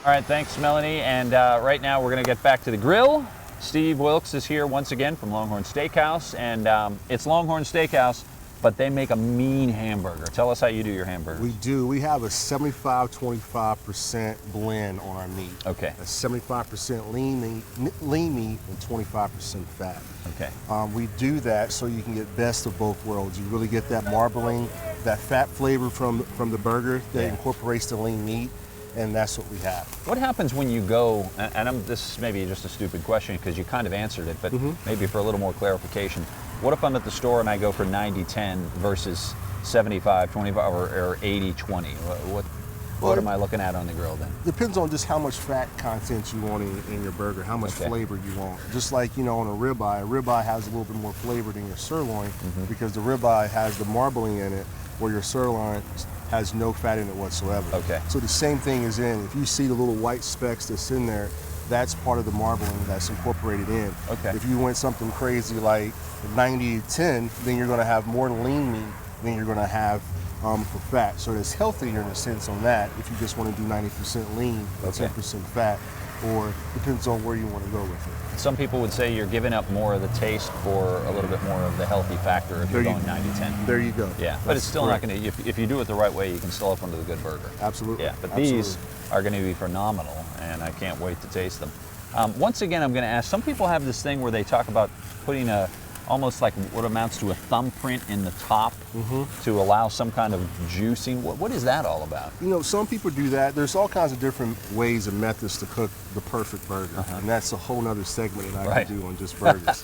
All right, thanks, Melanie. And right now we're going to get back to the grill. Steve Wilkes is here once again from Longhorn Steakhouse, and it's Longhorn Steakhouse, but they make a mean hamburger. Tell us how you do your hamburgers. We do. We have a 75-25% blend on our meat. Okay. A 75% lean meat and 25% fat. Okay. We do that so you can get best of both worlds. You really get that marbling, that fat flavor from the burger that incorporates the lean meat, and that's what we have. What happens when you go, and this is maybe just a stupid question because you kind of answered it, but maybe for a little more clarification, what if I'm at the store and I go for 90-10 versus 75-25 or 80-20? What am I looking at on the grill then? Depends on just how much fat content you want in your burger, how much flavor you want. Just like, you know, on a ribeye has a little bit more flavor than your sirloin because the ribeye has the marbling in it, where your sirloin has no fat in it whatsoever. Okay. So the same thing is if you see the little white specks that's in there, that's part of the marbling that's incorporated in. Okay. If you went something crazy like 90-10, then you're going to have more lean meat than you're going to have for fat. So it's healthier in a sense on that if you just want to do 90% lean or 10% fat, or depends on where you want to go with it. Some people would say you're giving up more of the taste for a little bit more of the healthy factor if you're going 90-10. There you go. Yeah, but it's still not going to, if you do it the right way, you can still have one of the good burger. Absolutely. Yeah, but these are going to be phenomenal, and I can't wait to taste them. Once again, I'm going to ask, some people have this thing where they talk about putting almost like what amounts to a thumbprint in the top to allow some kind of juicing. What is that all about? You know, some people do that. There's all kinds of different ways and methods to cook the perfect burger, and that's a whole nother segment that I can do on just burgers.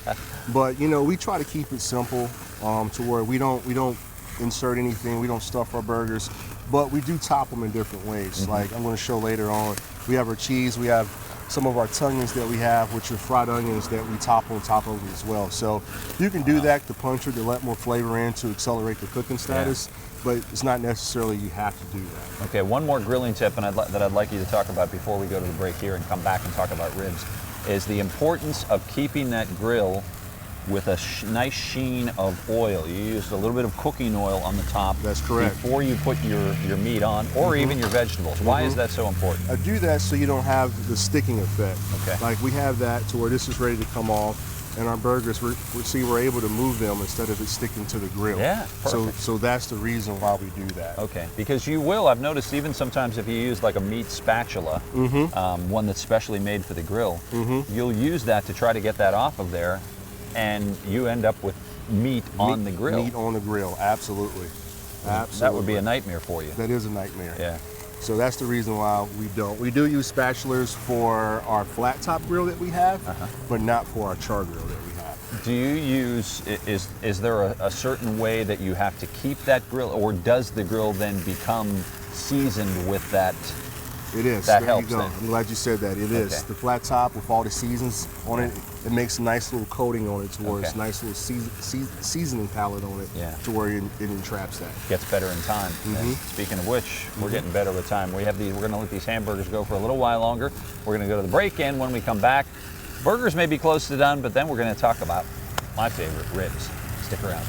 But you know, we try to keep it simple to where we don't insert anything, we don't stuff our burgers, but we do top them in different ways. Like I'm going to show later on, we have our cheese, we have some of our onions that we have, which are fried onions that we top on top of them as well. So you can do that to puncture to let more flavor in to accelerate the cooking status, but it's not necessarily you have to do that. Okay, one more grilling tip that I'd like you to talk about before we go to the break here and come back and talk about ribs is the importance of keeping that grill with a nice sheen of oil. You used a little bit of cooking oil on the top. That's correct. Before you put your meat on, or even your vegetables. Why is that so important? I do that so you don't have the sticking effect. Okay. Like we have that to where this is ready to come off, and our burgers, we're able to move them instead of it sticking to the grill. Yeah, perfect. So that's the reason why we do that. Okay, because you will, I've noticed even sometimes if you use like a meat spatula, one that's specially made for the grill, you'll use that to try to get that off of there, and you end up with meat on the grill. Meat on the grill, absolutely. Absolutely. That would be a nightmare for you. That is a nightmare. Yeah. So that's the reason why we don't. We do use spatulas for our flat top grill that we have, but not for our char grill that we have. Do you use, is there a certain way that you have to keep that grill, or does the grill then become seasoned with that? It is. That there helps you go. then. I'm glad you said that. It is. The flat top with all the seasons on it, it makes a nice little coating on it to where it's a nice little seasoning palette on it to where it entraps that. Gets better in time. Speaking of which, we're getting better with time. We're going to let these hamburgers go for a little while longer. We're going to go to the break-in. When we come back, burgers may be close to done, but then we're going to talk about my favorite, ribs. Stick around.